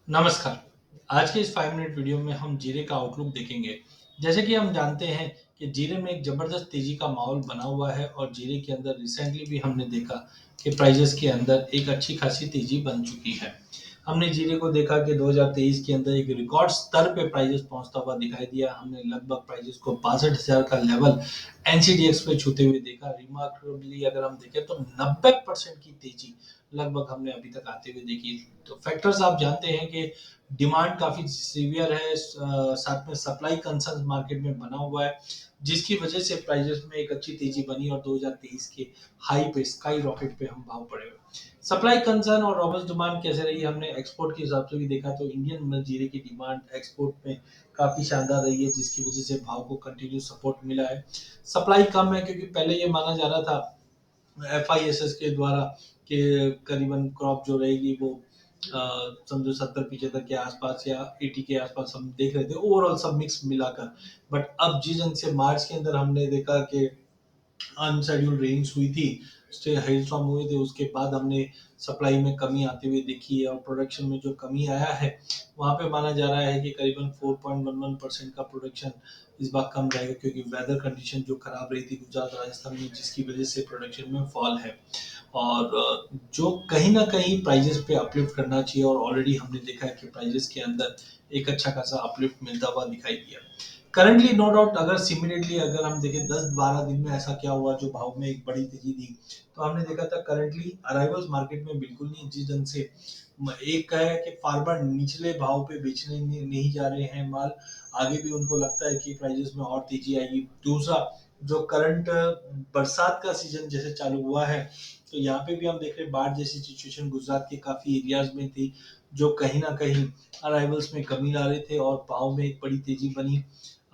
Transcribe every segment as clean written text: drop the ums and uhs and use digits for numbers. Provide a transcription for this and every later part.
नमस्कार। आज के इस 5 मिनट वीडियो में हम जीरे का आउटलुक देखेंगे। जैसे कि हम जानते हैं कि जीरे में एक ज़बरदस्त तेज़ी का माहौल बना हुआ है और जीरे के अंदर रिसेंटली भी हमने देखा कि प्राइसेज़ के अंदर एक अच्छी खासी तेज़ी बन चुकी है। हमने जीरे को देखा कि 2023 के अंदर एक रिकॉर्ड स्तर पे प्राइसेज़ पहुँचता हुआ दिखाई दिया। हमने लगभग प्राइसेज़ को 62,000 का लेवल एनसीडीएक्स पे छूते हुए देखा। रिमार्केबली अगर हम देखें तो 90% की तेज़ी लगभग हमने अभी तक आते हुए देखी। तो फैक्टर्स आप जानते हैं कि डिमांड काफ़ी सीवियर है, साथ में सप्लाई कंसर्न मार्केट में बना हुआ है, जिसकी वजह से प्राइसेस में एक अच्छी तेजी बनी और 2023 के हाई पे स्काई रॉकेट पे हम भाव पड़े हुए। सप्लाई कंसर्न और रॉबस्ट डिमांड कैसे रही, हमने एक्सपोर्ट के हिसाब से भी देखा तो इंडियन जीरे की डिमांड एक्सपोर्ट में काफ़ी शानदार रही है, जिसकी वजह से भाव को कंटिन्यू सपोर्ट मिला है। सप्लाई कम है क्योंकि पहले ये माना जा रहा था एफआईएसएस के द्वारा कि करीबन क्रॉप जो रहेगी वो समझो 70-75 के आसपास या 80 के आसपास हम देख रहे थे ओवरऑल सब मिक्स मिलाकर। बट अब जिस ढंग से मार्च के अंदर हमने देखा कि अनशेड्यूल्ड रेन्स हुई थी, स्टे हेलस्टॉर्म हुए थे, उसके बाद हमने सप्लाई में कमी आते हुए देखी है और प्रोडक्शन में जो कमी आया है, वहाँ पे माना जा रहा है कि करीबन 4.11% का प्रोडक्शन इस बार कम रहेगा क्योंकि वेदर कंडीशन जो खराब रही थी गुजरात, राजस्थान में, जिसकी वजह से प्रोडक्शन में फॉल है। और जो कहीं न कहीं प्राइसेज़ पे अपलिफ्ट करना चाहिए और ऑलरेडी हमने देखा है कि प्राइसेज़ के अंदर एक अच्छा खासा अपलिफ्ट मिलता हुआ दिखाई दिया। करंटली नो डाउट अगर सिमिलरली अगर हम देखें 10-12 दिन में ऐसा क्या हुआ जो भाव में एक बड़ी तेजी दी, तो हमने देखा था करंटली अराइवल्स मार्केट में बिल्कुल नहीं जिस ढंग से एक है कि फार्मर निचले भाव पे बेचने नहीं जा रहे हैं माल, आगे भी उनको लगता है कि प्राइसेस में और तेजी आएगी। दूसरा जो करंट बरसात का सीजन जैसे चालू हुआ है, तो यहाँ पे भी हम देख रहे हैं बाढ़ जैसी सिचुएशन गुजरात के काफी एरियाज में थी, जो कहीं ना कहीं अराइवल्स में कमी ला रहे थे और भाव में एक बड़ी तेजी बनी।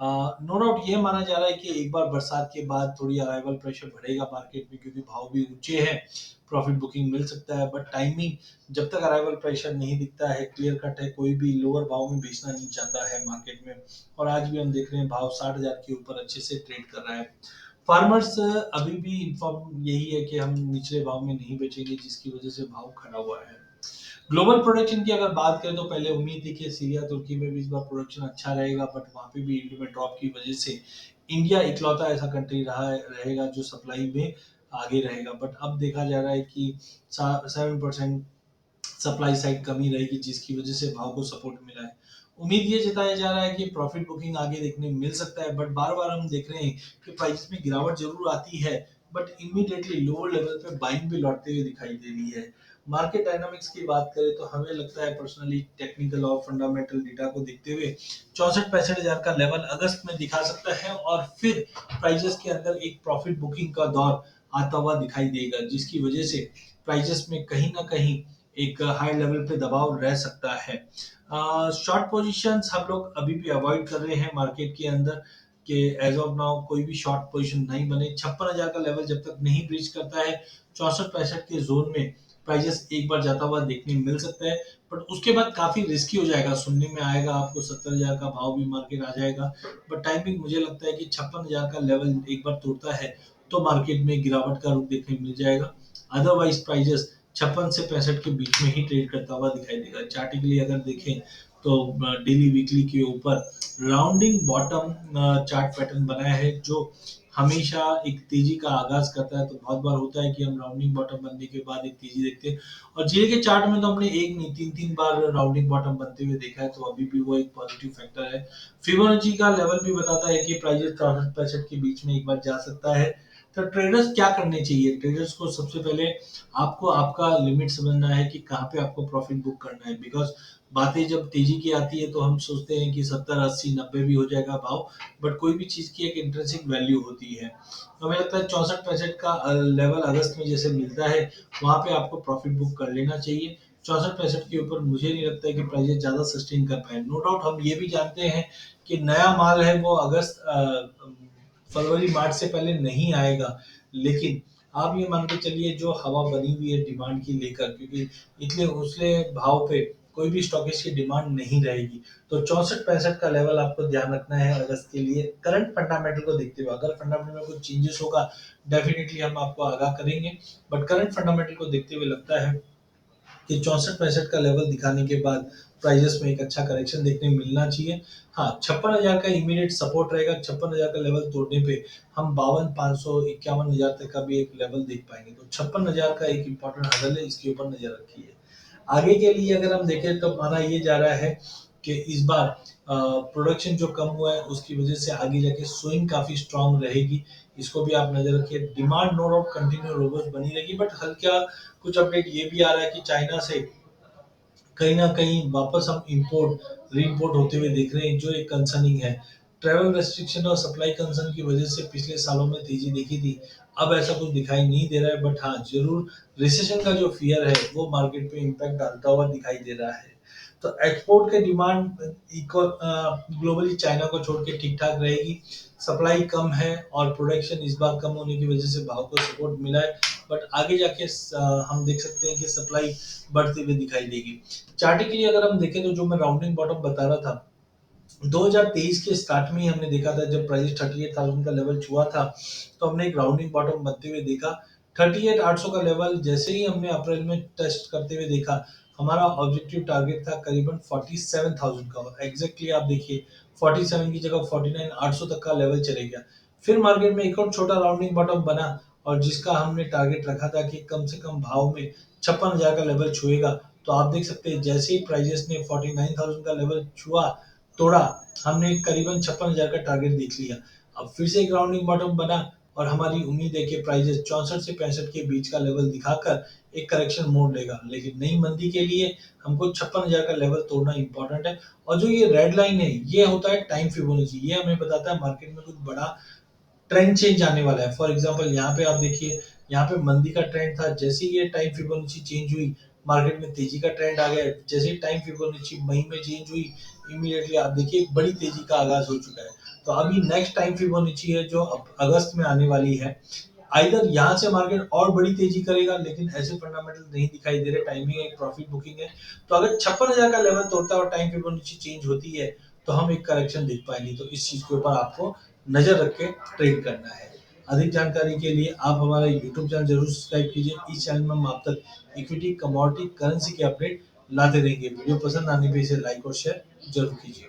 नो डाउट ये माना जा रहा है कि एक बार बरसात के बाद थोड़ी अराइवल प्रेशर बढ़ेगा मार्केट में क्योंकि भाव भी ऊंचे हैं, प्रॉफिट बुकिंग मिल सकता है, बट टाइमिंग जब तक अराइवल प्रेशर नहीं दिखता है क्लियर कट है, कोई भी लोअर भाव में बेचना नहीं चाहता है मार्केट में। और आज भी हम देख रहे हैं भाव 60,000 के ऊपर अच्छे से ट्रेड कर रहा है। फार्मर्स अभी भी इन्फॉर्म यही है कि हम निचले भाव में नहीं बेचेंगे, जिसकी वजह से भाव खड़ा हुआ है। ग्लोबल प्रोडक्शन की अगर बात करें तो पहले उम्मीद थी कि सीरिया तुर्की में भी इस बार प्रोडक्शन अच्छा रहेगा, बट वहाँ पे भी इंड में ड्रॉप की वजह से इंडिया इकलौता ऐसा कंट्री रहेगा जो सप्लाई में आगे रहेगा। बट अब देखा जा रहा है कि 7% सप्लाई साइड कमी रहेगी, जिसकी वजह से भाव को सपोर्ट मिला है। उम्मीद ये जताया जा रहा है कि प्रॉफिट बुकिंग आगे देखने मिल सकता है, बट बार बार हम देख रहे हैं कि प्राइस में गिरावट जरूर आती है, बट इमीडिएटली लोअर लेवल पे बाइंग भी लौटते हुए दिखाई दे रही है। मार्केट डायनामिक्स की बात करें तो हमें लगता है पर्सनली टेक्निकल और फंडामेंटल डेटा को देखते हुए 64-65 हजार का लेवल अगस्त में दिखा सकता है और फिर प्राइजेस के अंदर एक प्रॉफिट बुकिंग का दौर आता हुआ दिखाई देगा, जिसकी वजह से प्राइजेस में कहीं ना कहीं एक हाई लेवल पे दबाव रह सकता है। शॉर्ट पोजीशंस हम लोग अभी भी अवॉइड कर रहे हैं मार्केट के अंदर कि एज ऑफ नाउ कोई भी शॉर्ट पोजीशन नहीं बने। 56,000 का लेवल जब तक नहीं ब्रीच करता है 64-65 के जोन में प्राइजेस एक बार जाता हुआ देखने मिल सकता है, बट उसके बाद काफी रिस्की हो जाएगा। सुनने में आएगा आपको 70,000 का भाव भी मार्केट आ जाएगा, बट टाइमिंग मुझे लगता है कि 56,000 का लेवल एक बार तोड़ता है तो मार्केट में गिरावट का रुख देखने मिल जाएगा। अदरवाइज प्राइजेस 56 से 65 के बीच में ही ट्रेड करता हुआ दिखाई देगा। चार्टिकली अगर देखें तो डेली वीकली के ऊपर राउंडिंग बॉटम चार्ट पैटर्न बनाया है, जो हमेशा एक तेजी का आगाज करता है। तो बहुत बार होता है कि हम राउंडिंग बॉटम बनने के बाद एक तेजी देखते हैं, और जीए के चार्ट में तो हमने एक नहीं तीन तीन बार राउंडिंग बॉटम बनते हुए देखा है, तो अभी भी वो एक पॉजिटिव फैक्टर है। फिबोनाची का लेवल भी बताता है कि प्राइस 64-65 के बीच में एक बार जा सकता है। तो ट्रेडर्स क्या करने चाहिए? ट्रेडर्स को सबसे पहले आपको आपका लिमिट समझना है कि कहाँ पे आपको प्रॉफिट बुक करना है, बिकॉज बातें जब तेजी की आती है तो हम सोचते हैं कि 70, 80, 90 भी हो जाएगा भाव, बट कोई भी चीज की एक इंटरेंसिक वैल्यू होती है। तो हमें लगता है 64-65 का लेवल अगस्त में जैसे मिलता है, वहां पे आपको प्रॉफिट बुक कर लेना चाहिए। 64-65 के ऊपर मुझे नहीं लगता है कि प्राइजेस ज्यादा सस्टेन कर पाए। नो डाउट हम ये भी जानते हैं कि नया माल है वो अगस्त फरवरी मार्च से पहले नहीं आएगा, लेकिन आप ये मान के चलिए जो हवा बनी हुई है डिमांड की लेकर, क्योंकि इतने उछले भाव पे कोई भी स्टॉकिस्ट की डिमांड नहीं रहेगी। तो 64-65 का लेवल आपको ध्यान रखना है अगस्त के लिए करंट फंडामेंटल को देखते हुए। अगर फंडामेंटल में कुछ चेंजेस होगा डेफिनेटली हम आपको आगाह करेंगे, बट करंट फंडामेंटल को देखते हुए लगता है कि 64-65 का लेवल दिखाने के बाद प्राइजेस में एक अच्छा करेक्शन देखने मिलना चाहिए। हाँ, 56,000 का इमीडिएट सपोर्ट रहेगा। 56,000 का लेवल तोड़ने पे हम 52,500 51,000 तक का भी एक लेवल देख पाएंगे। तो 56,000 का एक इंपॉर्टेंट हर्डल है, इसके ऊपर नजर रखिए। आगे के लिए अगर हम देखें तो माना ये जा रहा है कि इस बार प्रोडक्शन जो कम हुआ है उसकी वजह से आगे जाके स्विंग काफी स्ट्रांग रहेगी। इसको भी आप नजर रखिए। Demand no doubt continue robust बनी रहेगी, बट हल्का कुछ अपडेट ये भी आ रहा है कि चाइना से कहीं ना कहीं वापस हम इंपोर्ट रीइंपोर्ट होते हुए देख रहे हैं, जो एक कंसर्निंग है। ट्रैवल रेस्ट्रिक्शन और सप्लाई कंसर्न की वजह से पिछले सालों में तेजी देखी थी, अब ऐसा कुछ दिखाई नहीं दे रहा है, बट हाँ जरूर रिसेशन का जो फियर है वो मार्केट पे इम्पैक्ट डालता हुआ दिखाई दे रहा है। तो एक्सपोर्ट के डिमांड ग्लोबली चाइना को छोड़ के ठीक ठाक रहेगी। सप्लाई कम है और प्रोडक्शन इस बार कम होने की वजह से भाव को सपोर्ट मिला है, बट आगे जाके हम देख सकते हैं कि सप्लाई बढ़ती हुई दिखाई देगी। चार्टिकली अगर हम देखें तो जो मैं राउंडिंग बॉटम बता रहा था, 2023 के स्टार्ट में ही हमने देखा था जब प्राइस 38,000 का लेवल छुआ था, तो हमने एक राउंडिंग बॉटम बनते हुए देखा। 38,800 का लेवल जैसे ही हमने अप्रैल में टेस्ट करते हुए देखा, हमारा ऑब्जेक्टिव टारगेट था करीबन 47,000 का। एग्जैक्टली आप देखिए 47 की जगह 49,800 तक का लेवल चले गया। फिर मार्केट में एक और छोटा राउंडिंग बॉटम बना और जिसका हमने टारगेट रखा था कि कम से कम भाव में 56,000 का लेवल छुएगा। तो आप देख सकते हैं जैसे ही प्राइजेस ने 49,000 का लेवल छुआ, तोड़ा, हमने करीबन 56,000 का टारगेट देख लिया। अब फिर से एक राउंडिंग बॉटम बना और हमारी उम्मीद है कि प्राइजेस 64 से 65 के बीच का लेवल दिखाकर एक करेक्शन मोड लेगा, लेकिन नई मंदी के लिए हमको 56,000 का लेवल तोड़ना इंपॉर्टेंट है। और जो ये रेड लाइन है ये होता है टाइम फिबोनाची, ये हमें बताता है मार्केट में कुछ बड़ा ट्रेंड चेंज आने वाला है। फॉर एग्जांपल यहाँ पे आप देखिए, यहाँ पे मंदी का ट्रेंड था, जैसे ही ये टाइम फिबोनाची चेंज हुई मार्केट में तेजी का ट्रेंड आ गया। जैसे ही टाइम फिबोनाची मई में चेंज हुई, इमीडिएटली आप देखिए एक बड़ी तेजी का आगाज हो चुका है। तो अभी नेक्स्ट टाइम फिबोनाची है जो अब अगस्त में आने वाली है। आइदर यहाँ से मार्केट और बड़ी तेजी करेगा, लेकिन ऐसे फंडामेंटल नहीं दिखाई दे रहे। टाइमिंग एक प्रॉफिट बुकिंग है। तो अगर 56,000 का लेवल तोड़ता है और टाइम फिबोनाची चेंज होती है तो हम एक करेक्शन देख पाएंगे। तो इस चीज के ऊपर आपको नजर रख के ट्रेड करना है। अधिक जानकारी के लिए आप हमारा यूट्यूब चैनल जरूर सब्सक्राइब कीजिए। इस चैनल में हम आप तक इक्विटी, कमोडिटी, करेंसी के अपडेट लाते रहेंगे। वीडियो पसंद आने पे इसे लाइक और शेयर जरूर कीजिए।